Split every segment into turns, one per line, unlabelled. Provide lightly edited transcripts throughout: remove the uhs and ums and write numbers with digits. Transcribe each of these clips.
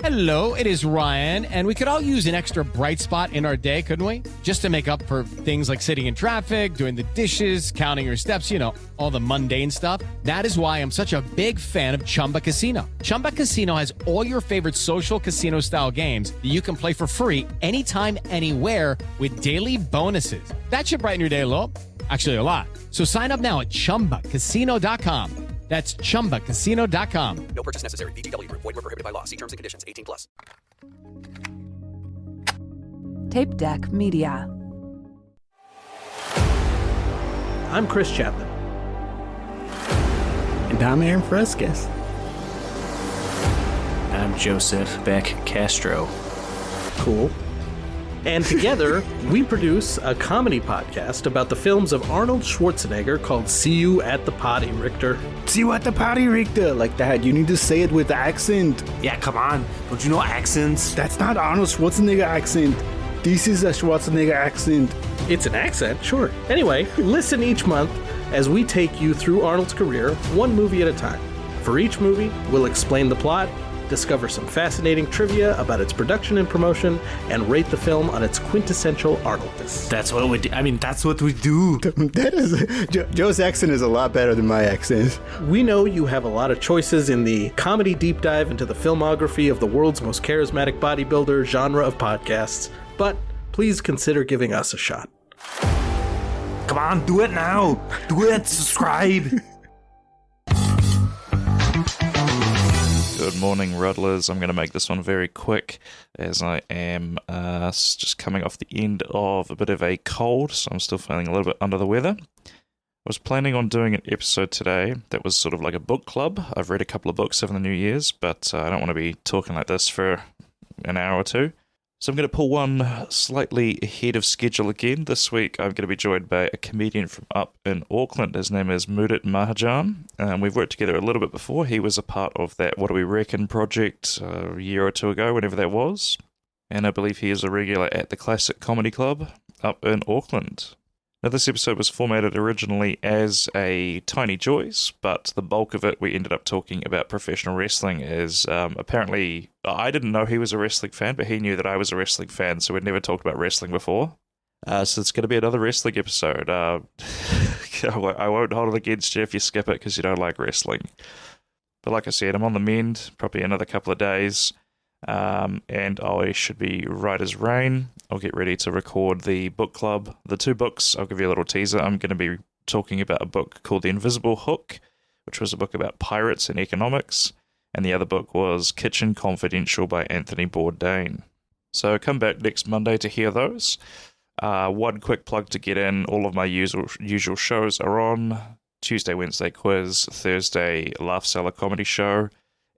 Hello, it is Ryan, and we could all use an extra bright spot in our day, couldn't we? Just to make up for things like sitting in traffic, doing the dishes, counting your steps, you know, all the mundane stuff. That is why I'm such a big fan of Chumba Casino. Chumba Casino has all your favorite social casino-style games that you can play for free anytime, anywhere with daily bonuses. That should brighten your day a little. Actually, a lot. So sign up now at ChumbaCasino.com. That's ChumbaCasino.com.
No purchase necessary. VGW Group. Void where prohibited by law. See terms and conditions. 18+.
Tape Deck Media.
I'm Chris Chapman.
And I'm Aaron Fresquez.
I'm Joseph Beck Castro.
Cool. And together, we produce a comedy podcast about the films of Arnold Schwarzenegger called See You at the Potty, Richter.
See you at the party, Richter. Like that. You need to say it with accent.
Yeah, come on. Don't you know accents?
That's not Arnold Schwarzenegger accent. This is a Schwarzenegger accent.
It's an accent, sure. Anyway, listen each month as we take you through Arnold's career, one movie at a time. For each movie, we'll explain the plot, discover some fascinating trivia about its production and promotion, and rate the film on its quintessential Arnoldness.
That's what we do. I mean, that's what we do.
That is Joe's accent is a lot better than my accent.
We know you have a lot of choices in the comedy deep dive into the filmography of the world's most charismatic bodybuilder genre of podcasts, but please consider giving us a shot.
Come on, do it now. Do it. Subscribe.
Good morning, Ruddlers. I'm going to make this one very quick as I am just coming off the end of a bit of a cold, so I'm still feeling a little bit under the weather. I was planning on doing an episode today that was sort of like a book club. I've read a couple of books over the New Year's, but I don't want to be talking like this for an hour or two. So I'm going to pull one slightly ahead of schedule again. This week I'm going to be joined by a comedian from up in Auckland. His name is Mudit Mahajan. We've worked together a little bit before. He was a part of that What Do We Reckon project a year or two ago, whenever that was. And I believe he is a regular at the Classic Comedy Club up in Auckland. Now, this episode was formatted originally as a Tiny Joyce, but the bulk of it we ended up talking about professional wrestling as apparently I didn't know he was a wrestling fan, but he knew that I was a wrestling fan, so we'd never talked about wrestling before. So it's going to be another wrestling episode. I won't hold it against you if you skip it because you don't like wrestling. But like I said, I'm on the mend, probably another couple of days, and I should be right as rain. I'll get ready to record the book club. The two books, I'll give you a little teaser. I'm going to be talking about a book called The Invisible Hook, which was a book about pirates and economics, and the other book was Kitchen Confidential by Anthony Bourdain. So come back next Monday to hear those. One quick plug to get in, all of my usual shows are on. Tuesday, Wednesday quiz, Thursday Laugh Cellar comedy show,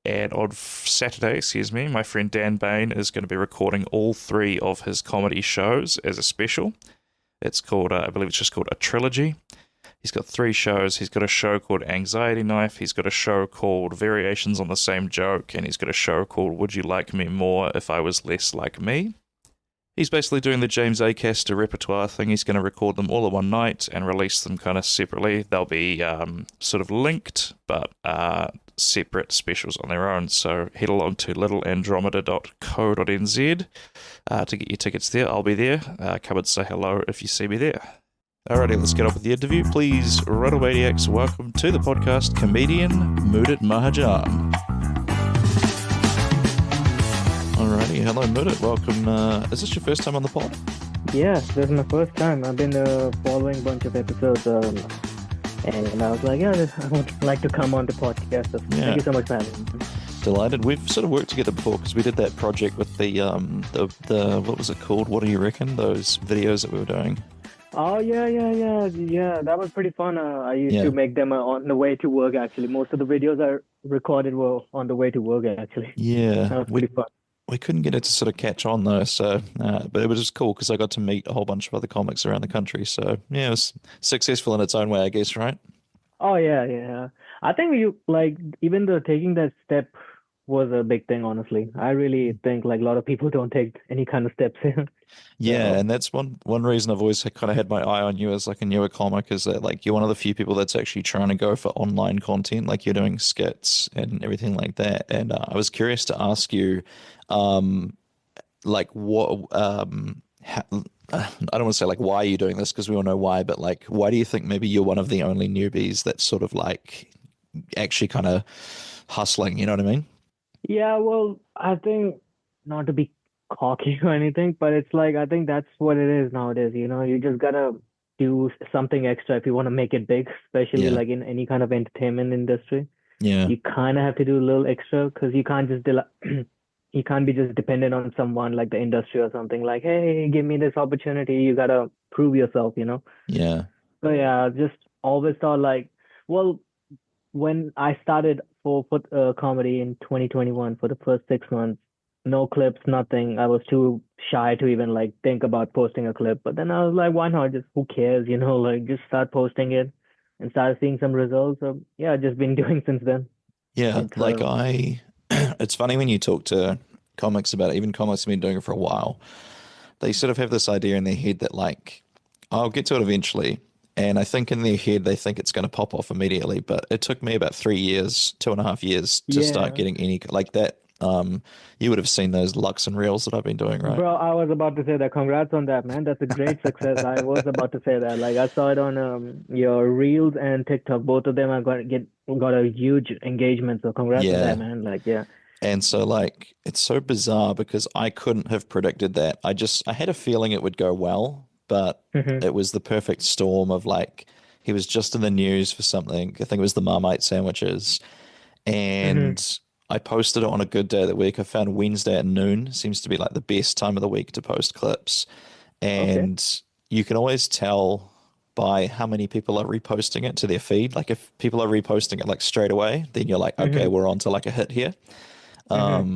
and on Saturday, my friend Dan Bain is going to be recording all three of his comedy shows as a special. It's called, I believe it's just called A Trilogy. He's got three shows. He's got a show called Anxiety Knife. He's got a show called Variations on the Same Joke. And he's got a show called Would You Like Me More If I Was Less Like Me? He's basically doing the James Acaster repertoire thing. He's going to record them all at one night and release them kind of separately. They'll be sort of linked, but separate specials on their own. So head along to littleandromeda.co.nz to get your tickets there. I'll be there. Come and say hello if you see me there. Alrighty, let's get on with the interview. Please, Ruddle Maniacs, welcome to the podcast, comedian Mudit Mahajan. Alrighty, hello Mudit, welcome. Is this your first time on the pod?
Yeah, this is my first time. I've been following a bunch of episodes, and I was like, yeah, I would like to come on the podcast. So Thank you so much for having me.
Delighted. We've sort of worked together before because we did that project with the what was it called? What Do You Reckon? Those videos that we were doing.
Oh, yeah. That was pretty fun. I used to make them on the way to work, actually. Most of the videos I recorded were on the way to work, actually.
Yeah.
That was pretty fun.
We couldn't get it to sort of catch on though, so but it was just cool because I got to meet a whole bunch of other comics around the country. So yeah, it was successful in its own way, I guess, right?
Oh yeah. I think you like even the taking that step was a big thing, honestly. I really think like a lot of people don't take any kind of steps here.
Yeah,
So,
and that's one reason I've always kind of had my eye on you as like a newer comic is that like you're one of the few people that's actually trying to go for online content, like you're doing skits and everything like that. And I was curious to ask you, um, like what, I don't want to say like why are you doing this because we all know why, but like why do you think maybe you're one of the only newbies that's sort of like actually kind of hustling? You know what I mean?
yeah, well, I think not to be cocky or anything, but it's like I think that's what it is nowadays. You just gotta do something extra if you want to make it big, especially
Yeah,
like in any kind of entertainment industry.
yeah,
You kind of have to do a little extra because you can't just you can't be just dependent on someone like the industry or something like, hey, give me this opportunity. You gotta prove yourself.
yeah.
So yeah, just always thought like, well, when I started for comedy in 2021 for the first 6 months, no clips, nothing. I was too shy to even like think about posting a clip. But then I was like, why not? Just who cares? Like just start posting it and start seeing some results. So yeah, just been doing since then.
Yeah,
It's
like it's funny when you talk to comics about it, even comics who've been doing it for a while, they sort of have this idea in their head that like, I'll get to it eventually. And I think in their head, they think it's going to pop off immediately. But it took me about 3 years, 2.5 years to start
yeah.
getting any like that. You would have seen those Lux and Reels that I've been doing, right?
Bro, I was about to say that. Congrats on that, man. That's a great success. I was about to say that. Like I saw it on your Reels and TikTok. Both of them are got a huge engagement. So congrats on that,
Yeah.
man. Like yeah.
And so like it's so bizarre because I couldn't have predicted that. I had a feeling it would go well, but
hmm
it was the perfect storm of like he was just in the news for something. I think it was the Marmite sandwiches.
hmm
And I posted it on a good day of the week. I found Wednesday at noon seems to be like the best time of the week to post clips.
Okay.
And you can always tell by how many people are reposting it to their feed. Like if people are reposting it like straight away, then you're like, okay,
hmm
we're on to like a hit here.
hmm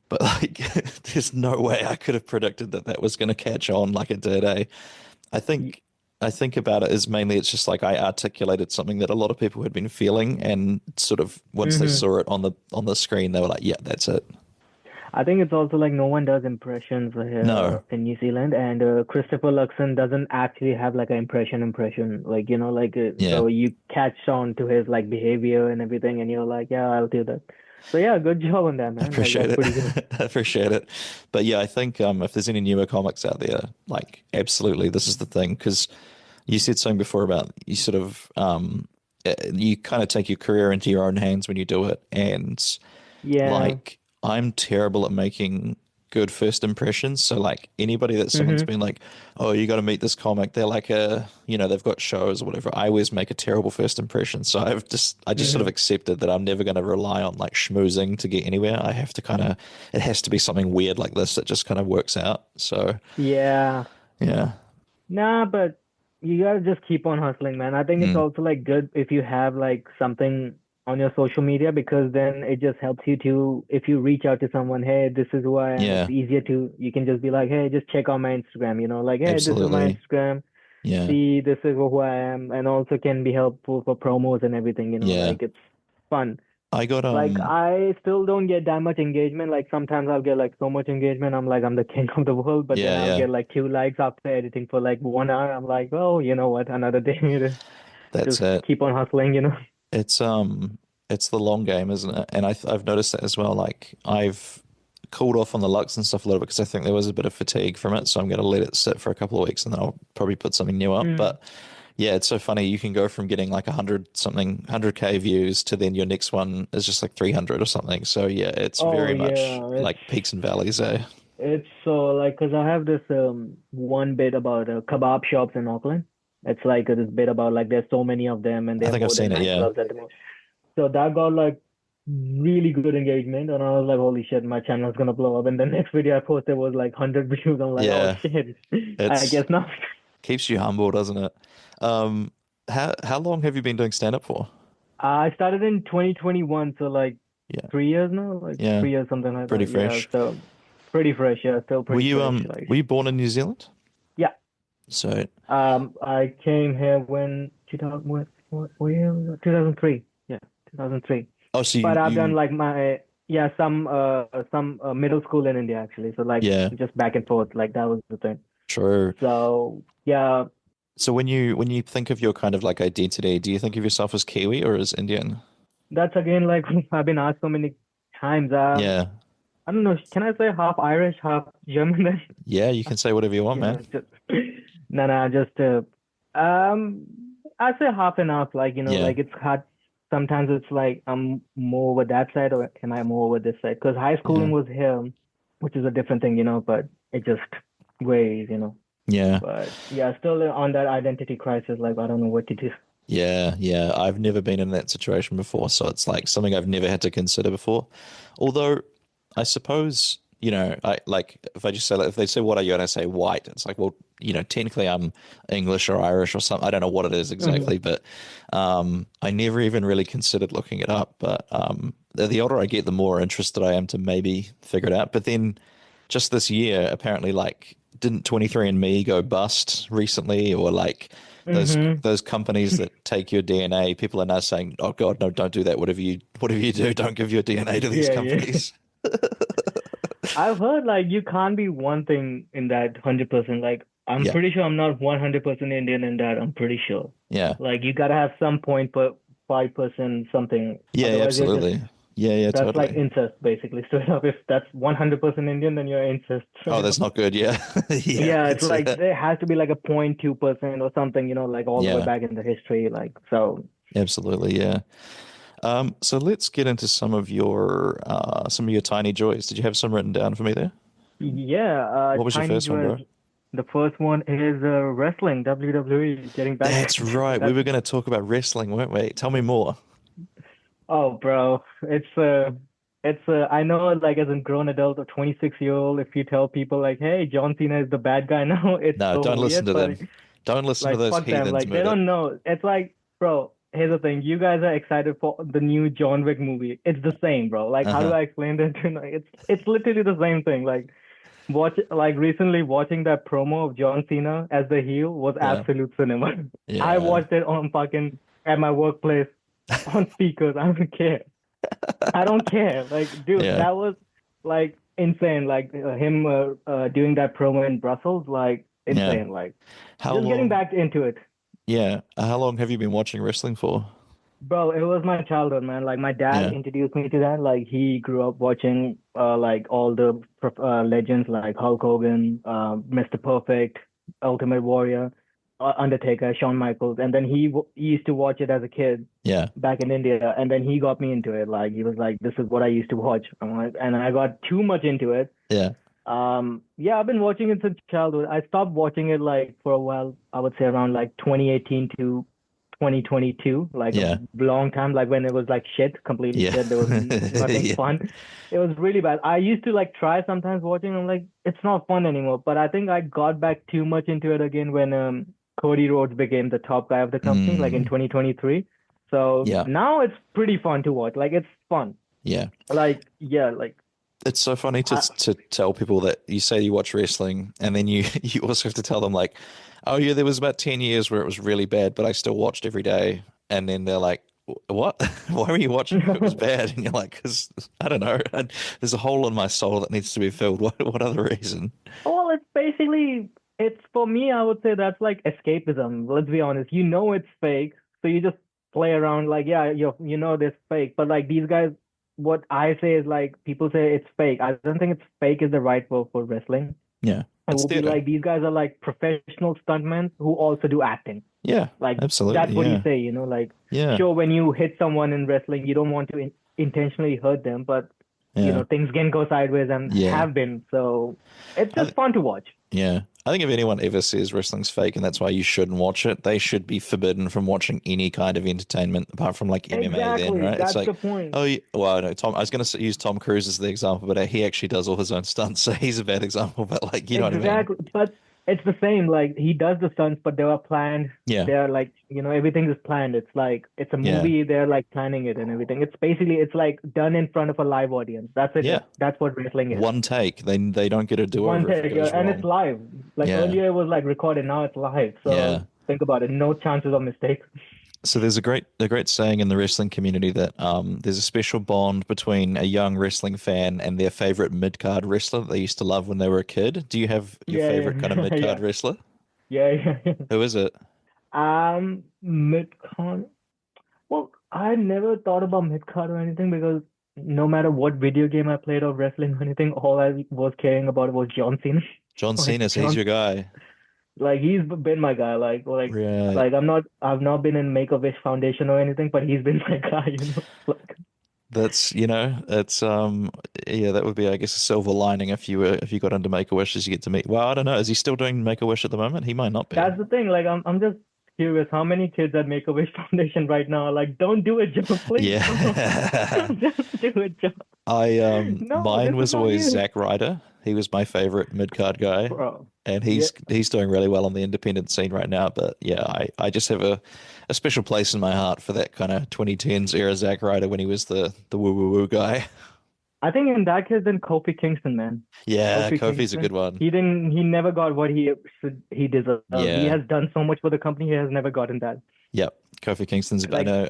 But like, there's no way I could have predicted that that was going to catch on like it did. I think I think about it as mainly it's just like I articulated something that a lot of people had been feeling, and sort of once they
hmm
saw it on the screen, they were like, "Yeah, that's it."
I think it's also like no one does impressions here
No,
in New Zealand, and Christopher Luxon doesn't actually have like an impression, like like
yeah,
so you catch on to his like behavior and everything, and you're like, yeah, I'll do that. So yeah, good job on that,
I
man. Like
appreciate
that's
it.
pretty good.
I appreciate it. But yeah, I think if there's any newer comics out there, like absolutely, this is the thing because you said something before about you sort of you kind of take your career into your own hands when you do it, and
Yeah.
like I'm terrible at making good first impressions. So like anybody that someone's
hmm
been like, oh, you got to meet this comic. They're like they've got shows or whatever. I always make a terrible first impression. So I just sort of
hmm
accepted that I'm never going to rely on like schmoozing to get anywhere. I have to kind of, it has to be something weird like this that just kind of works out. So
Yeah.
yeah.
Nah, but you gotta just keep on hustling, man. I think it's
Mm,
also like good if you have like something on your social media because then it just helps you to if you reach out to someone, hey, this is who I am. It's
yeah,
easier to you can just be like, hey, just check out my Instagram, like, hey, this is my
absolutely.
Instagram.
Yeah.
See, this is who I am, and also can be helpful for promos and everything,
Yeah.
like it's fun.
I got
Like I still don't get that much engagement. Like sometimes I'll get like so much engagement. I'm like I'm the king of the world, but then
yeah,
I'll
yeah.
get like 2 likes after editing for like 1 hour. I'm like, oh, you know what? Another day.
That's
Just
it.
keep on hustling.
It's it's the long game, isn't it? And I've noticed that as well. Like I've cooled off on the Lux and stuff a little bit because I think there was a bit of fatigue from it. So I'm going to let it sit for a couple of weeks and then I'll probably put something new up.
Mm.
But yeah, it's so funny. You can go from getting like 100K views to then your next one is just like 300 or something. So yeah, it's
Oh
very much
yeah,
like peaks and valleys, eh?
it's so like because I have this one bit about kebab shops in Auckland. It's like this bit about like there's so many of them and they
I
have
think I've
more than
seen it.
nine
Yeah,
clubs at the moment. So that got like really good engagement, and I was like, holy shit, my channel is gonna blow up. And the next video I posted was like 100 views. I'm like, oh
yeah.
shit, I
It's
guess not.
keeps you humble, doesn't it? Um, how long have you been doing stand up for?
I started in 2021, so like
Yeah,
3 years now, like
yeah,
3 years, something like
pretty
that. Yeah,
fresh.
so pretty fresh. Yeah, still pretty fresh.
Were
Like,
you born in New Zealand?
yeah.
So
I came here when 2000, what year was it? 2003. Yeah, 2003.
oh, so
But I've done
you
like my Yeah, some middle school in India actually. So like
Yeah,
just back and forth, like that was the thing.
true.
So yeah,
So when you think of your kind of like identity, do you think of yourself as Kiwi or as Indian?
that's again like I've been asked so many times.
Yeah.
I don't know. Can I say half Irish, half German? Then
Yeah, you can say whatever you want,
you know,
man.
just no, just um, I say half and half. Like
Yeah.
like it's hard. Sometimes it's like I'm more over that side, or am I more over this side? Because high
Yeah.
schooling was here, which is a different thing, but it just varies.
Yeah.
But yeah, still on that identity crisis. Like I don't know what to do.
Yeah, yeah. I've never been in that situation before, so it's like something I've never had to consider before. Although I suppose, I like if I just say like, if they say what are you and I say white, it's like, well, technically I'm English or Irish or something. I don't know what it is exactly, but I never even really considered looking it up. But the older I get, the more interested I am to maybe figure it out. But then just this year, apparently, like, didn't 23andMe go bust recently, or like those companies that take your DNA? People are now saying, "Oh God, no, don't do that. Whatever you do, don't give your DNA to these
Yeah, yeah.
companies."
I've heard like you can't be one thing in that 100%. Like I'm
Yeah,
pretty sure I'm not 100% Indian in that. I'm pretty sure.
yeah,
Like you gotta have some point per 5% something.
yeah,
Otherwise you're just
absolutely. Yeah, yeah,
that's like
totally.
incest basically. Straight up, if that's 100% Indian, then you're incest.
Oh, that's not good. Yeah, yeah,
Yeah, it's
it's
like there has to be like a 0.2% or something, like all the way
yeah,
back in the history. Like so.
absolutely. Yeah. So let's get into some of your tiny joys. Did you have some written down for me there?
Yeah,
What was your
tiny
first one, bro?
joys. The first one is wrestling, WWE, getting back.
That's right. We
That's
were going to talk about wrestling, weren't we? Tell me more.
Oh, bro, I know like as a grown adult or 26-year-old, if you tell people like, hey, John Cena is the bad guy now, it's
No,
so
don't listen
weird,
to
but
them. Don't listen to
like
those
fuck them,
heathens,
like they
Mudit.
don't know. It's like, bro, here's the thing, you guys are excited for the new John Wick movie. It's the same, bro. Like, how do
Uh-huh.
I explain that? It's literally the same thing. Like recently watching that promo of John Cena as the heel was
Yeah.
absolute cinema. I
Yeah.
watched it on fucking at my workplace on speakers. I don't care. I don't care. Like, dude,
Yeah.
that was like insane. Like him doing that promo in Brussels, like
Yeah.
insane. Like
How
just getting
long?
back into it.
Yeah. How long have you been watching wrestling for?
Bro, it was my childhood, man. Like my dad
Yeah.
introduced me to that. Like he grew up watching like all the legends like Hulk Hogan, Mr. Perfect, Ultimate Warrior, Undertaker, Shawn Michaels, and then he used to watch it as a kid
Yeah.
back in India, and then he got me into it. Like he was like, "This is what I used to watch," and I got too much into it.
Yeah.
Yeah, I've been watching it since childhood. I stopped watching it like for a while. I would say around like 2018 to 2022, like
Yeah.
a long time, like when it was like shit, completely
Yeah.
shit. There was nothing
Yeah.
fun. It was really bad. I used to like try sometimes watching. I'm like, it's not fun anymore. But I think I got back too much into it again when Cody Rhodes became the top guy of the company, like in
Mm.
2023. So
Yeah.
now it's pretty fun to watch. Like it's fun.
Yeah.
Like yeah, like
It's so funny to
I,
to tell people that you say you watch wrestling, and then you you also have to tell them like, oh yeah, there was about 10 years where it was really bad, but I still watched every day. And then they're like, what? Why were you watching if it was bad? And you're like, because I don't know. There's a hole in my soul that needs to be filled. What other reason?
well, it's basically it's for me. I would say that's like escapism. Let's be honest. You know it's fake, so you just play around. Like yeah, you know this fake, but like these guys, what I say is like people say it's fake. I don't think it's fake is the right word for wrestling.
Yeah,
It
it's
will be
theater.
like these guys are like professional stuntmen who also do acting.
Yeah,
Like
absolutely.
that's what you
Yeah,
say, like
yeah,
sure when you hit someone in wrestling, you don't want to intentionally hurt them, but
yeah,
things can go sideways and
yeah.
have been. So it's
I,
just fun to watch.
Yeah. I think if anyone ever says wrestling's fake and that's why you shouldn't watch it, they should be forbidden from watching any kind of entertainment apart from like MMA then,
Exactly.
right?
That's
It's like,
the point.
oh, well, no, I was going to use Tom Cruise as the example, but he actually does all his own stunts, so he's a bad example, but like, you know what I mean?
Exactly. But it's the same. Like he does the stunts, but they are planned.
Yeah.
They're like, everything is planned. It's like it's a
Yeah.
movie. They're like planning it and everything. It's like done in front of a live audience. That's it.
Yeah.
That's what wrestling is.
One take. They don't get a
One
do-over if it
take,
goes
and it's
wrong.
live. Like
Yeah.
earlier it was like recorded. Now it's live. So
Yeah.
think about it. No chances of mistake.
So there's a great saying in the wrestling community that there's a special bond between a young wrestling fan and their favorite mid-card wrestler that they used to love when they were a kid. Do you have your
Yeah,
favorite kind of
yeah,
mid-card
yeah,
wrestler?
yeah.
Who is it?
Mid-con. Well, I never thought about mid-card or anything because no matter what video game I played of wrestling or anything, all I was caring about was John Cena.
John
Like
Cena, so he's your guy.
he's been my guy.
Right.
I've not been in Make-A-Wish Foundation or anything, but he's been my guy, Like,
That's, it's yeah, that would be, I guess, a silver lining if you got into Make-A-Wish as you get to meet. Well, I don't know. Is he still doing Make-A-Wish at the moment? He might not be.
that's the thing. Like, I'm just curious, how many kids at Make-A-Wish Foundation right now are like, don't do it, Joe, please.
Yeah.
Just do it, Joe. No,
Mine
this
was
is not
always
you.
Zack Ryder. He was my favorite mid-card guy.
Bro.
And
Yeah.
he's doing really well on the independent scene right now. But yeah, I just have a special place in my heart for that kind of 2010s era Zack Ryder when he was the woo woo woo guy.
I think in that case, then Kofi Kingston, man.
Yeah,
Kofi
Kofi's a
Kingston.
good one.
He never got what he deserved.
Yeah.
He has done so much for the company, he has never gotten that.
Yep, Kofi Kingston's. I
Like,
know.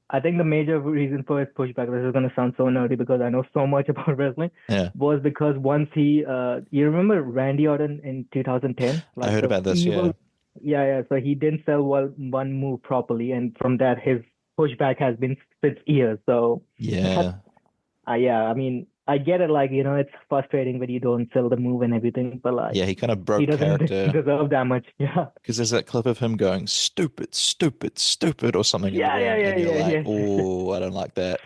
I think the major reason for his pushback, this is going to sound so nerdy because I know so much about wrestling,
Yeah,
was because once you remember Randy Orton in 2010?
I heard
the
about this.
evil- yeah. So he didn't sell one move properly, and from that, his pushback has been since years. So
Yeah,
yeah, I mean, I get it. Like, it's frustrating when you don't sell the move and everything, but like,
yeah. He kind of
he
broke
doesn't
character
deserve that much. Yeah.
because there's that clip of him going stupid, stupid, stupid, or something in the
Yeah,
ring,
yeah,
and you're
yeah,
like,
yeah.
oh, I don't like that.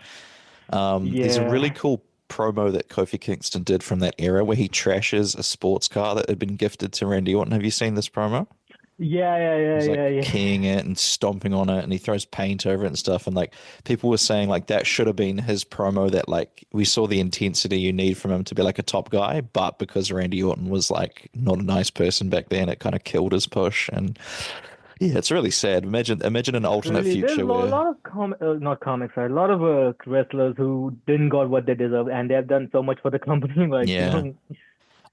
There's a really
Yeah.
cool promo that Kofi Kingston did from that era where he trashes a sports car that had been gifted to Randy Orton. Have you seen this promo?
Yeah,
He's like
yeah.
keying it and stomping on it, and he throws paint over it and stuff. And like people were saying, like that should have been his promo. That like we saw the intensity you need from him to be like a top guy, but because Randy Orton was like not a nice person back then, it kind of killed his push. And yeah, it's really sad. Imagine an alternate
Really, there's
future
a
where
lot of not comics, sorry, a lot of wrestlers who didn't got what they deserve, and they've done so much for the company. Like,
Yeah.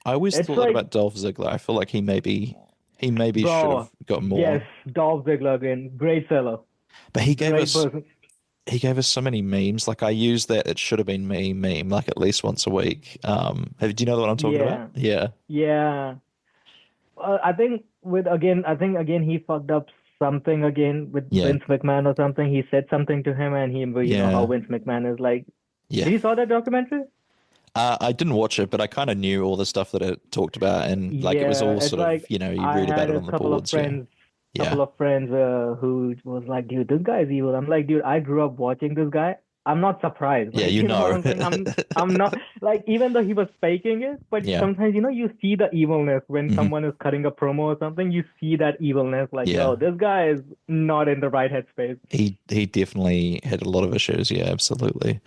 I always
it's
thought that
like,
about Dolph Ziggler. I feel like he maybe should
bro,
have got more,
yes, Dolph Ziggler again, great seller,
but he gave
great
us.
person.
He gave us so many memes. Like I use that "it should have been me" meme like at least once a week. Do you know what I'm talking about? Yeah.
Yeah. I think again he fucked up something again with
Yeah.
Vince McMahon or something. He said something to him, and you know
Yeah.
how Vince McMahon is like.
Yeah.
Did you saw that documentary?
I didn't watch it, but I kind of knew all the stuff that it talked about, and like it was
Yeah,
all
it's
sort of,
like
you
I
read about
had
it
a
on the
couple of
boards. Yeah.
friends
Yeah.
couple of friends who was like, dude, this guy is evil. I'm like, dude, I grew up watching this guy. I'm not surprised.
Yeah,
Like,
you
know what
know.
I'm saying? I'm not like, even though he was faking it, but
Yeah.
sometimes you see the evilness when
Mhm.
someone is cutting a promo or something. You see that evilness, like,
Yeah.
yo, this guy is not in the right headspace.
He definitely had a lot of issues. Yeah, absolutely.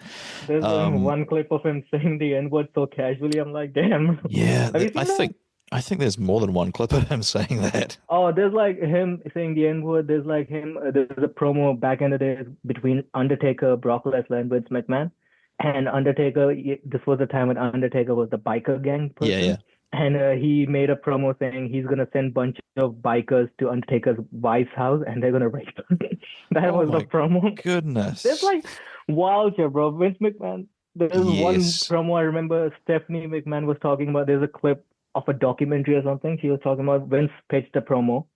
There's one clip of him saying the N word so casually. I'm like, damn.
Yeah,
Have you seen that?
I think there's more than one clip of him saying that.
Oh, there's like him saying the N word. There's like him. There's a promo back in the days between Undertaker, Brock Lesnar, and Vince McMahon. And Undertaker, this was the time when Undertaker was the biker gang person.
Yeah, yeah.
And he made a promo saying he's gonna send a bunch of bikers to Undertaker's wife's house and they're gonna rape her. That was the
my
promo.
Goodness.
There's like wild shit, bro. Vince McMahon. There's one
Yes.
promo I remember Stephanie McMahon was talking about. There's a clip of a documentary or something. She was talking about Vince pitched a promo.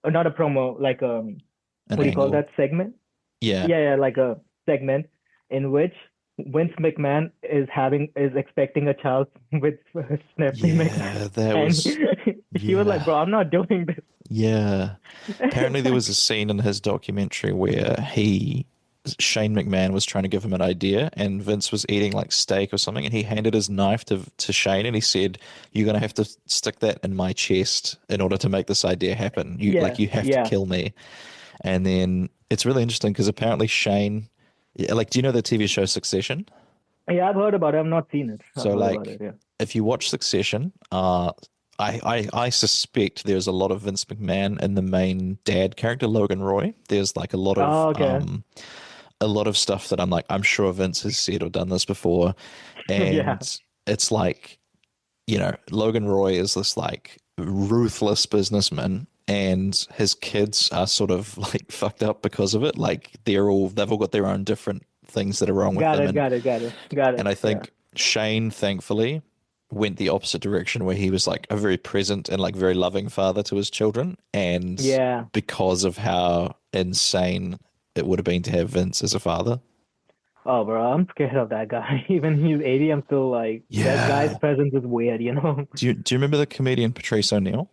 Not a promo, like
An
what do you call
angle.
that segment?
Yeah.
Yeah, like a segment in which Vince McMahon is expecting a child with Stephanie McMahon.
Yeah, that
And
was
he was like,
yeah.
bro, I'm not doing this.
Yeah. Apparently there was a scene in his documentary where Shane McMahon was trying to give him an idea and Vince was eating like steak or something and he handed his knife to Shane and he said, "You're going to have to stick that in my chest in order to make this idea happen. You
Yeah,
you have
yeah.
to kill me." And then it's really interesting because apparently Shane, like, do you know the TV show Succession?
Yeah, I've heard about it. I've not seen it. I've
So
heard
like
about it, yeah.
if you watch Succession, I suspect there's a lot of Vince McMahon in the main dad character, Logan Roy. There's like a lot of
Oh, okay.
a lot of stuff that I'm sure Vince has said or done this before. And
Yeah.
it's like, Logan Roy is this like ruthless businessman and his kids are sort of like fucked up because of it. Like they've all got their own different things that are wrong with them.
Got it.
And I think Shane, thankfully, went the opposite direction where he was like a very present and like very loving father to his children. And because of how insane it would have been to have Vince as a father.
Oh, bro, I'm scared of that guy. Even he's 80, I'm still like, that guy's presence is weird, you know?
Do you remember the comedian Patrice O'Neill?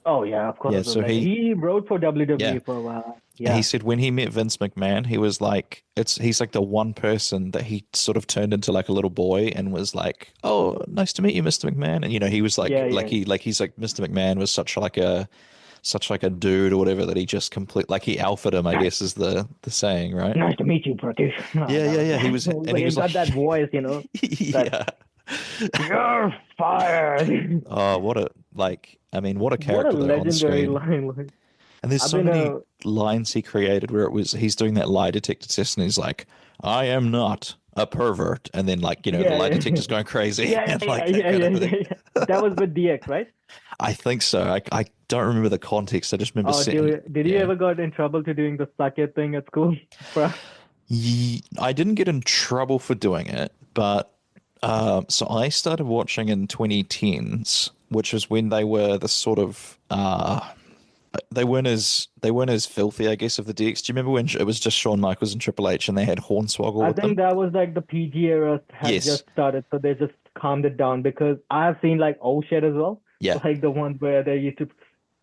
Oh, yeah, of course.
Yeah, so
he wrote for WWE for a while. Yeah.
He said when he met Vince McMahon, he was like, he's like the one person that he sort of turned into like a little boy and was like, "Oh, nice to meet you, Mr. McMahon." And he was like, he's like Mr. McMahon was such like a dude or whatever that he just he alphaed him, I guess is the saying, right?
Nice to meet you, British.
Yeah. He was, and he was
got
like,
that voice, you know. You're fired.
Oh, what a character
What a
though, on the
legendary
screen.
line.
And there's so many lines he created where he's doing that lie detector test and he's like, "I am not a pervert," and then the lie detector's going crazy.
That was with DX, right?
I think so. I don't remember the context. I just remember seeing.
Did you ever got in trouble to doing the suck it thing at school?
I didn't get in trouble for doing it, but so I started watching in 2010s, which was when they were the sort of they weren't as filthy, I guess, of the DX. Do you remember when it was just Shawn Michaels and Triple H and they had Hornswoggle?
I think that was like the PG era had just started, so they just calmed it down because I've seen like old shit as well.
Yeah,
like the ones where they used to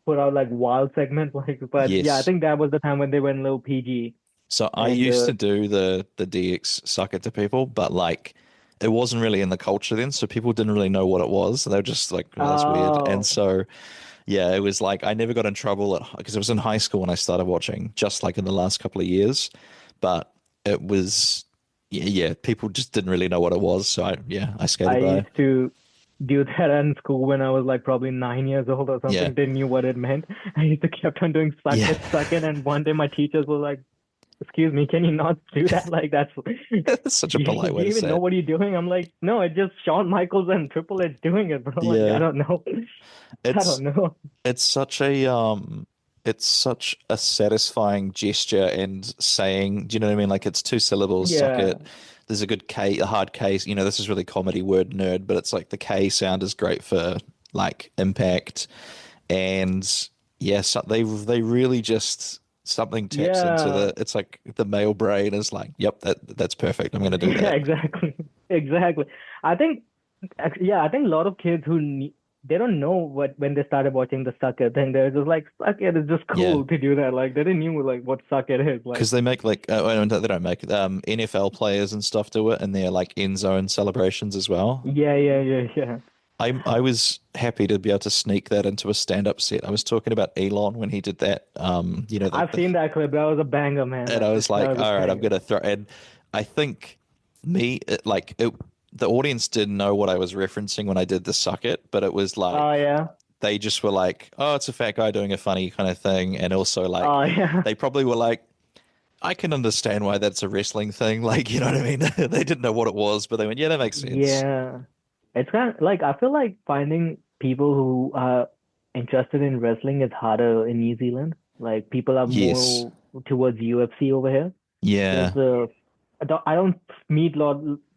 put out like wild segments, I think that was the time when they went a little PG.
So I used to do the DX suck it to people, but like it wasn't really in the culture then, so people didn't really know what it was. They were just like, "Oh, that's weird." And so yeah, it was like I never got in trouble because it was in high school when I started watching, just like in the last couple of years. But it was people just didn't really know what it was, so I skated by.
I used to do that in school when I was like probably 9 years old or something. They knew what it meant. I used to kept on doing suck it, and one day my teachers were like, "Excuse me, can you not do that?" Like that's
such a polite way to say it.
Do you even know what you're doing? I'm like, no, it's just Shawn Michaels and Triple H doing it, bro. Like, I don't know. I don't know.
It's such a satisfying gesture and saying, do you know what I mean? Like it's 2 syllables, suck it. There's a good K, a hard K. This is really comedy word nerd, but it's like the K sound is great for like impact. And so they really just something taps into it's like the male brain is like, yep, that's perfect. I'm going to do that.
Yeah, exactly. I think a lot of kids who they don't know when they started watching the suck it thing. They're just like, suck it is just cool to do that. Like they didn't know like what suck it is.
Because they make like they don't make NFL players and stuff do it, and they're like end zone celebrations as well.
Yeah.
I was happy to be able to sneak that into a stand-up set. I was talking about Elon when he did that. I've
seen that clip. That was a banger, man.
And I was like, all right, I'm gonna throw. And I think the audience didn't know what I was referencing when I did the suck it, but it was like, they just were like, "Oh, it's a fat guy doing a funny kind of thing," and also like, they probably were like, "I can understand why that's a wrestling thing." Like, you know what I mean? They didn't know what it was, but they went, "Yeah, that makes sense."
Yeah. It's kind of like I feel like finding people who are interested in wrestling is harder in New Zealand. Like people are more towards UFC over here.
Yeah.
I don't meet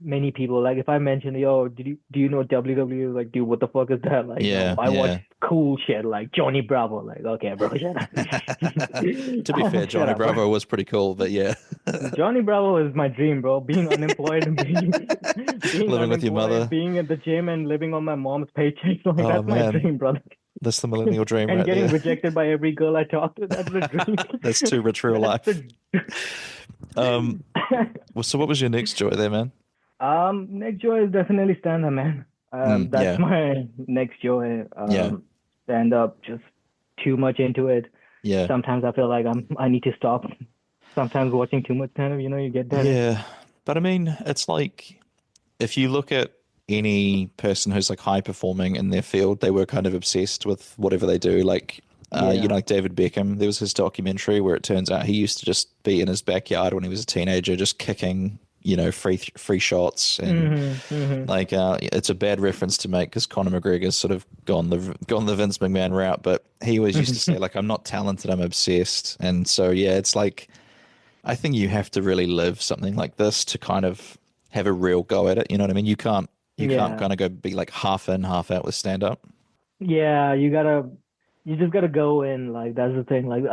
many people. Like if I mention, "Yo, do you know WWE?" Like, dude, what the fuck is that? Like, I watch cool shit like Johnny Bravo. Like, okay, bro.
To be fair, Johnny Bravo was pretty cool, but yeah.
Johnny Bravo is my dream, bro. Being unemployed and being
living with your mother,
being at the gym and living on my mom's paycheck. Like, that's my dream, brother.
That's the millennial dream,
and
right
getting
there.
rejected by every girl I talk to. That's the dream.
That's too rich real life. So what was your next joy there, man?
Next joy is definitely stand-up, man. That's my next joy. Stand-up, just too much into it.
Yeah.
Sometimes I feel like I need to stop. Sometimes watching too much stand-up, you get that.
Yeah, but I mean, it's like if you look at any person who's like high performing in their field, they were kind of obsessed with whatever they do. Like, like David Beckham, there was his documentary where it turns out he used to just be in his backyard when he was a teenager, just kicking free shots, and like it's a bad reference to make because Conor McGregor's sort of gone the Vince McMahon route, but he always used to say like, I'm not talented, I'm obsessed. And so yeah, it's like I think you have to really live something like this to kind of have a real go at it. You know what I mean? You can't kind of go be like half in, half out with stand up.
Yeah, you just gotta go in. Like that's the thing. Like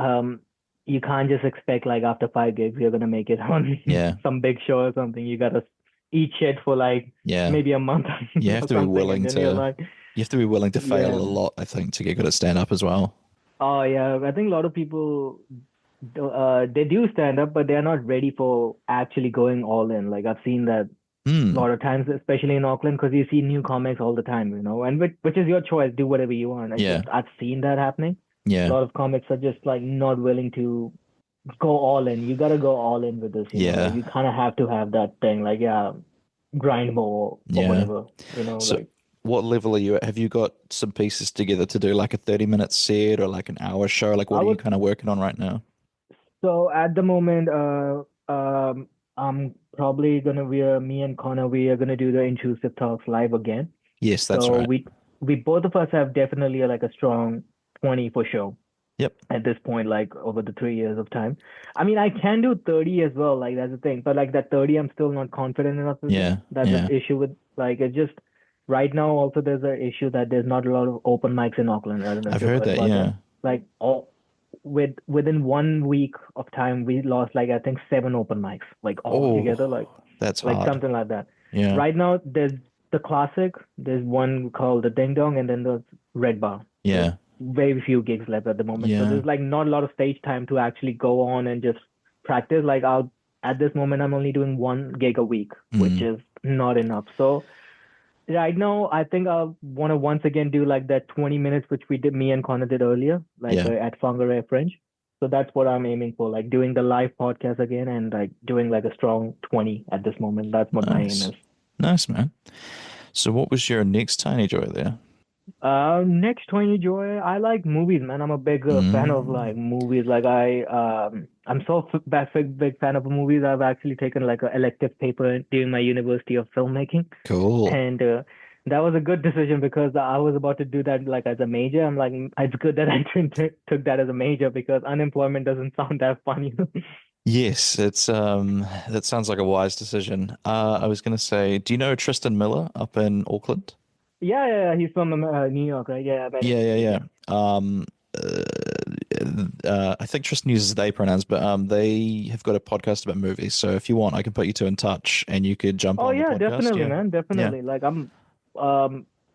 you can't just expect like after 5 gigs you're gonna make it on some big show or something. You gotta eat shit for like maybe a month.
You have to be willing to. You have to be willing to fail a
Yeah.
lot, I think, to get good at stand up as well.
Oh yeah, I think a lot of people they do stand up, but they're not ready for actually going all in. Like I've seen that a lot of times, especially in Auckland, because you see new comics all the time, and which is your choice. Do whatever you want. I've seen that happening.
Yeah.
A lot of comics are just like not willing to go all in. You gotta go all in with this. You know? You kind of have to have that thing, like grind more or whatever.
So
like.
What level are you at? Have you got some pieces together to do like a 30-minute set or like an hour show? Like what are you kind of working on right now?
So at the moment, I'm probably me and Connor, we are gonna do the Intrusive Talks live again.
Yes, that's
so
right.
we both of us have definitely like a strong 20 for sure.
Yep.
At this point, like over the 3 years of time. I mean, I can do 30 as well. Like that's the thing. But like that 30, I'm still not confident enough with. That's an issue with like it just right now. Also, there's an issue that there's not a lot of open mics in Auckland. I don't know.
I've heard that. Yeah.
Like within 1 week of time, we lost like I think 7 open mics, like all together. Like
that's
like
hard.
something like that.
Yeah.
Right now, there's the classic. There's one called the Ding Dong, and then there's Red Bar.
Yeah.
Very few gigs left at the moment.
Yeah.
So there's like not a lot of stage time to actually go on and just practice. Like at this moment, I'm only doing 1 gig a week, which is not enough. So right now, I think I want to once again do like that 20 minutes, which me and Connor did earlier, like at Whangarei Fringe. So that's what I'm aiming for, like doing the live podcast again and like doing like a strong 20 at this moment. That's what my aim is.
Nice, man. So what was your next Tiny Joy there?
Next 20 Joy, I like movies, man. I'm a big fan of like movies. Like I'm so big fan of movies. I've actually taken like an elective paper during my University of Filmmaking.
Cool.
And that was a good decision because I was about to do that like as a major. I'm like, it's good that I took that as a major because unemployment doesn't sound that funny.
Yes, it's that sounds like a wise decision. I was going to say, do you know Tristan Miller up in Auckland?
Yeah, he's from New York, right? Yeah.
I think Tristan uses they pronouns, but they have got a podcast about movies. So if you want, I can put you two in touch, and you could jump on the podcast.
Definitely, man, definitely. Like I'm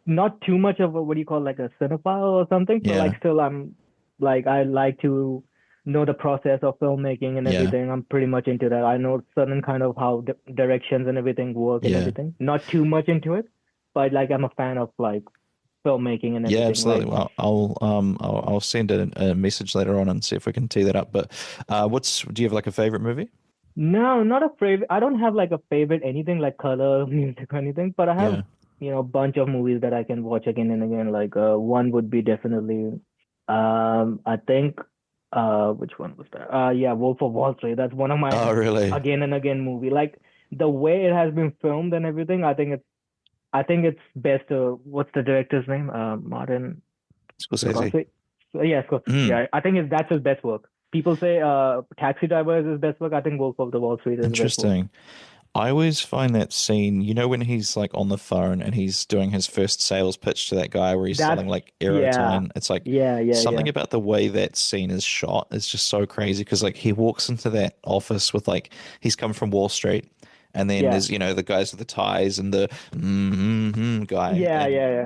not too much of a what do you call like a cinephile or something, but like still I'm like I like to know the process of filmmaking and everything. I'm pretty much into that. I know certain kind of how directions and everything work and everything. Not too much into it. But like I'm a fan of like filmmaking and everything.
Yeah, absolutely.
Like,
well, I'll send a message later on and see if we can tee that up. But do you have like a favorite movie?
No, not a favorite. I don't have like a favorite anything like color, music or anything. But I have a bunch of movies that I can watch again and again. Like one would be definitely I think which one was that? Wolf of Wall Street. That's one of my again and again movie. Like the way it has been filmed and everything. I think it's best. What's the director's name? Martin
Scorsese.
Scorsese. Yeah, I think that's his best work. People say Taxi Driver is his best work. I think Wolf of the Wall Street is
interesting.
His best work.
I always find that scene, when he's like on the phone and he's doing his first sales pitch to that guy where he's selling like aerotine. It's like something about the way that scene is shot is just so crazy because like he walks into that office with like he's come from Wall Street. And then there's, the guys with the ties and the guy.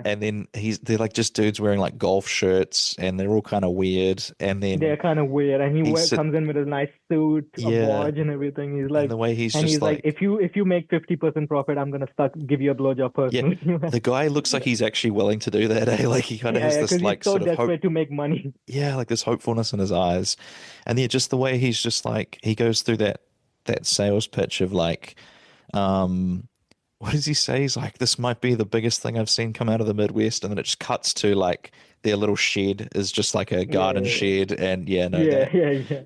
And then they're like just dudes wearing like golf shirts and they're all kind of weird. And then
they're kind of weird. And he comes in with a nice suit, a watch and everything. He's like,
and the way he's
like, if you make 50% profit, I'm going to give you a blowjob personally.
Yeah. The guy looks like he's actually willing to do that. Like he kind of has this like
he's so
sort of
desperate to make money.
Yeah. Like this hopefulness in his eyes. And just the way he's just like, he goes through that sales pitch of like, what does he say? He's like, this might be the biggest thing I've seen come out of the Midwest. And then it just cuts to like their little shed is just like a garden shed. And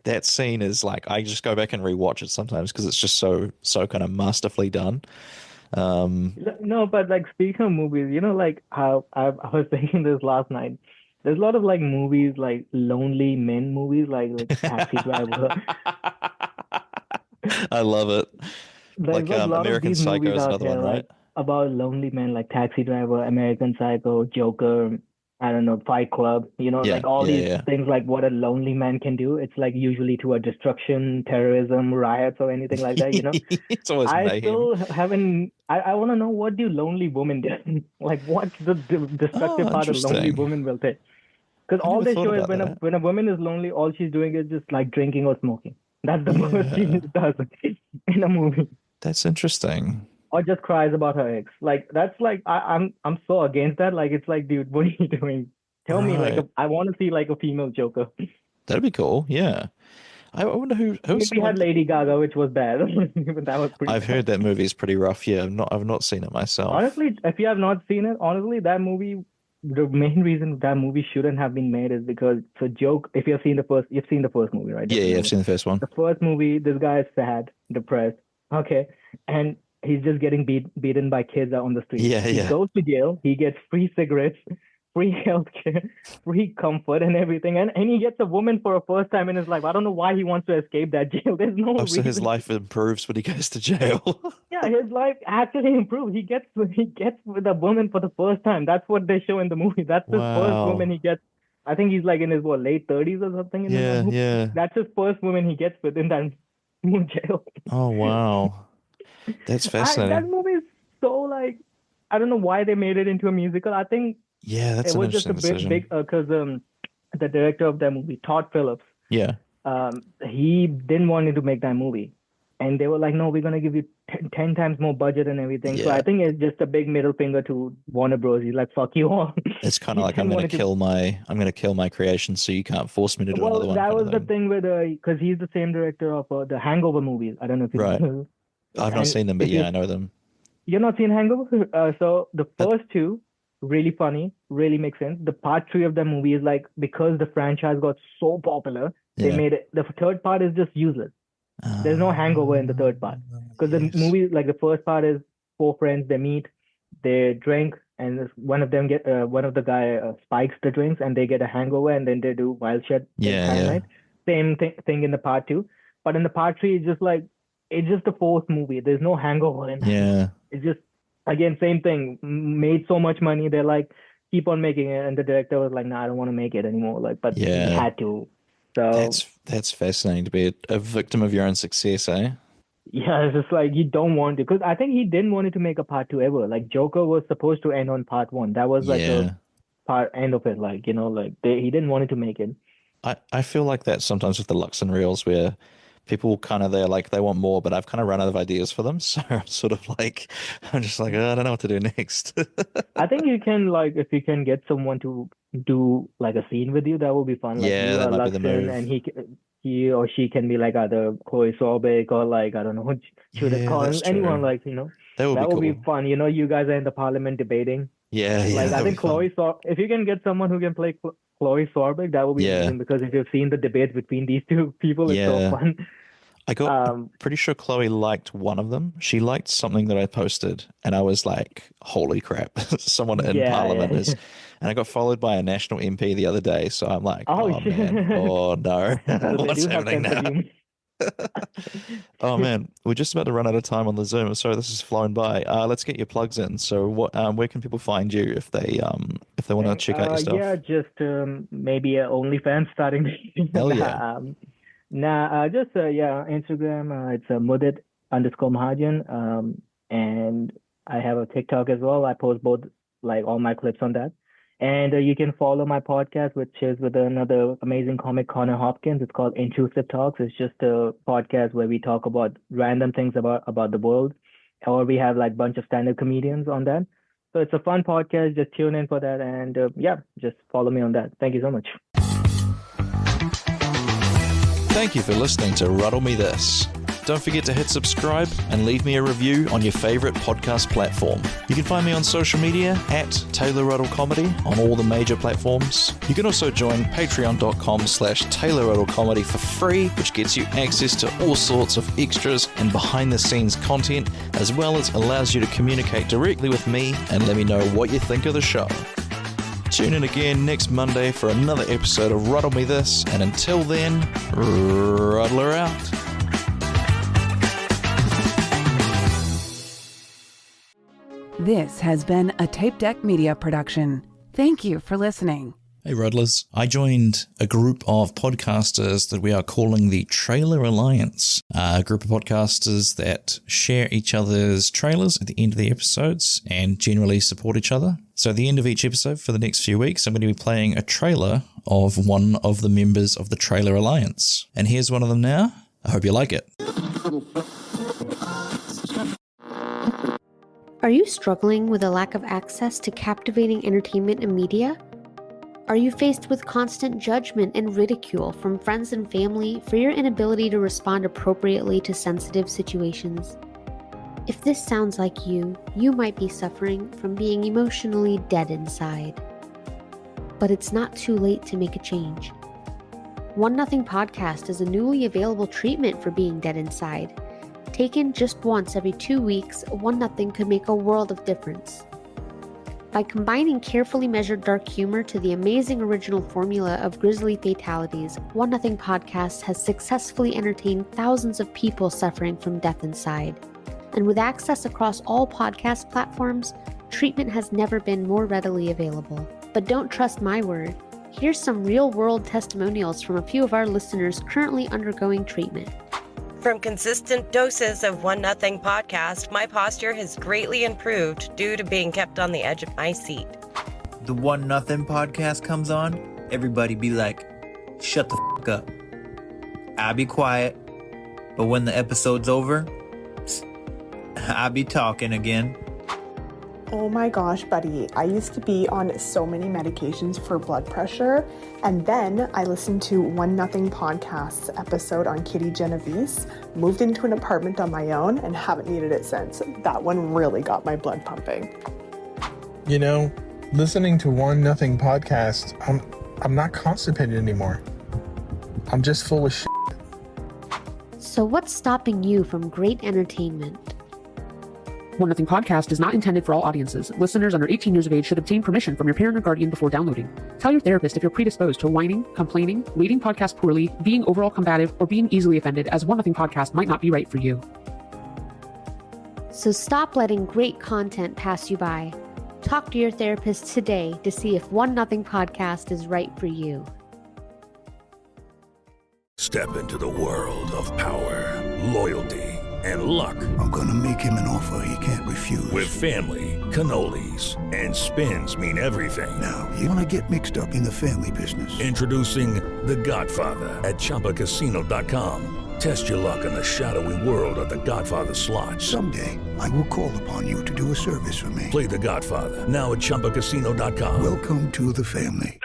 that scene is like, I just go back and rewatch it sometimes because it's just so kind of masterfully done.
No, but like speaking of movies, like how I was thinking this last night. There's a lot of like movies, like lonely men movies, like Taxi Driver.
I love it.
There's
Like
a lot of
American
these
Psycho
movies
is
out
another
there,
one, right?
like about lonely men, like Taxi Driver, American Psycho, Joker, I don't know, Fight Club, like all these things, like what a lonely man can do. It's like usually to a destruction, terrorism, riots, or anything like that,
It's always
I
mayhem.
still haven't, I want to know, what do lonely women do? Like, what's the destructive part a lonely
interesting.
woman will take? Because
I
all
never
they
thought
show is
about that.
when a woman is lonely, all she's doing is just like drinking or smoking. That's the most she does in a movie.
That's interesting.
Or just cries about her ex. Like that's like I'm so against that. Like it's like, dude, what are you doing? Tell me, like
Right.
I want to see like a female Joker.
That'd be cool. Yeah. I wonder who's
Maybe
someone.
had Lady Gaga, which was bad. But that was pretty
I've
bad.
heard that movie is pretty rough. Yeah, I've not seen it myself.
Honestly, if you have not seen it, honestly, that movie, the main reason that movie shouldn't have been made is because it's a joke. If you've seen the first movie, right?
Yeah, I've seen the first one.
The first movie, this guy is sad, depressed, okay, and he's just getting beaten by kids out on the street. He goes to jail. He gets free cigarettes, free healthcare, free comfort, and everything. And he gets a woman for a first time in his life. I don't know why he wants to escape that jail. There's no reason.
So his life improves when he goes to jail.
Yeah, his life actually improved. He gets with a woman for the first time. That's what they show in the movie. That's the first woman he gets. I think he's like in his late 30s or something.
Yeah.
That's his first woman he gets with in that jail.
Oh wow, that's fascinating.
That movie is so like, I don't know why they made it into a musical. I think
that's
it
an
was just a
interesting
bit
decision.
big because the director of that movie, Todd Phillips, he didn't want to make that movie. And they were like, no, we're going to give you 10 times more budget and everything. So I think it's just a big middle finger to Warner Bros. He's like, fuck you all.
It's kind of like I'm going to kill my creation, so you can't force me to do another one.
That was the thing with because he's the same director of the Hangover movies. I don't know if you know.
I've not seen them, but I know them.
You're not seen Hangover? So the first two, really funny, really make sense. The part 3 of the movie is like, because the franchise got so popular, they made it. The third part is just useless. There's no hangover in the third part because the movie, like the first part is 4 friends, they meet, they drink, and one of the guy spikes the drinks and they get a hangover and then they do wild shit. Right? Same thing in the part 2, but in the part 3 it's just the fourth movie. There's no hangover in it. It's just, again, same thing. Made so much money, they're like, keep on making it, and the director was like, nah, I don't want to make it anymore. Like, but he had to. So
that's fascinating to be a victim of your own success, eh?
Yeah, it's just like you don't want to, because I think he didn't want it to make a part 2 ever. Like Joker was supposed to end on part 1. That was like the end of it. Like, he didn't want it to make it.
I feel like that sometimes with the Lux and Reels where people they want more, but I've kind of run out of ideas for them. So I'm sort of like, I'm just like, I don't know what to do next.
I think you can, like, if you can get someone to do like a scene with you, that would be fun. Like, you
that
are
might be the move.
and he or she can be like either Chloe Sorbeck or like, I don't know, Judith Collins, anyone, like,
that would
be fun. You guys are in the parliament debating.
Like,
I think if you can get someone who can play Chloe Sorbeck, that would be amazing, because if you've seen the debates between these two people, it's so fun.
I got pretty sure Chloe liked one of them. She liked something that I posted, and I was like, holy crap, someone in Parliament is. And I got followed by a national MP the other day, so I'm like, oh man, oh no, what's happening now? Oh man, we're just about to run out of time on the Zoom. Sorry, this has flown by. Let's get your plugs in. So, where can people find you if they want to check out your stuff?
Yeah, just maybe OnlyFans starting.
Hell yeah.
Instagram. It's Mudit _Mahajan. And I have a TikTok as well. I post both, like, all my clips on that. And you can follow my podcast, which is with another amazing comic, Connor Hopkins. It's called Intrusive Talks. It's just a podcast where we talk about random things about the world, or we have like a bunch of stand-up comedians on that. So it's a fun podcast. Just tune in for that, and just follow me on that. Thank you so much.
Thank you for listening to Ruddle Me This. Don't forget to hit subscribe and leave me a review on your favorite podcast platform. You can find me on social media at Taylor Ruddle Comedy on all the major platforms. You can also join patreon.com/Taylor Ruddle Comedy for free, which gets you access to all sorts of extras and behind the scenes content, as well as allows you to communicate directly with me and let me know what you think of the show. Tune in again next Monday for another episode of Ruddle Me This, and until then, Ruddler out.
This has been a Tape Deck Media production. Thank you for listening.
Hey Ruddlers, I joined a group of podcasters that we are calling the Trailer Alliance, a group of podcasters that share each other's trailers at the end of the episodes and generally support each other. So at the end of each episode for the next few weeks, I'm going to be playing a trailer of one of the members of the Trailer Alliance. And here's one of them now. I hope you like it.
Are you struggling with a lack of access to captivating entertainment and media? Are you faced with constant judgment and ridicule from friends and family for your inability to respond appropriately to sensitive situations? If this sounds like you might be suffering from being emotionally dead inside. But it's not too late to make a change. One Nothing Podcast is a newly available treatment for being dead inside. Taken just once every 2 weeks, One Nothing could make a world of difference. By combining carefully measured dark humor to the amazing original formula of grisly fatalities, One Nothing Podcast has successfully entertained thousands of people suffering from death inside. And with access across all podcast platforms, treatment has never been more readily available. But don't trust my word. Here's some real-world testimonials from a few of our listeners currently undergoing treatment.
From consistent doses of One Nothing Podcast, my posture has greatly improved due to being kept on the edge of my seat.
The One Nothing Podcast comes on, everybody be like, shut the f*** up. I be quiet, but when the episode's over, I be talking again.
Oh my gosh, buddy. I used to be on so many medications for blood pressure, and then I listened to One Nothing Podcast's episode on Kitty Genovese, moved into an apartment on my own, and haven't needed it since. That one really got my blood pumping.
You know, listening to One Nothing Podcast, I'm not constipated anymore. I'm just full of shit.
So what's stopping you from great entertainment?
One Nothing Podcast is not intended for all audiences. Listeners under 18 years of age should obtain permission from your parent or guardian before downloading. Tell your therapist if you're predisposed to whining, complaining, reading podcasts poorly, being overall combative, or being easily offended, as One Nothing Podcast might not be right for you.
So stop letting great content pass you by. Talk to your therapist today to see if One Nothing Podcast is right for you.
Step into the world of power, loyalty, and luck.
I'm gonna make him an offer he can't refuse.
With family, cannolis, and spins mean everything.
Now, you wanna get mixed up in the family business.
Introducing The Godfather at ChumbaCasino.com. Test your luck in the shadowy world of The Godfather slot.
Someday, I will call upon you to do a service for me.
Play The Godfather now at ChumbaCasino.com.
Welcome to the family.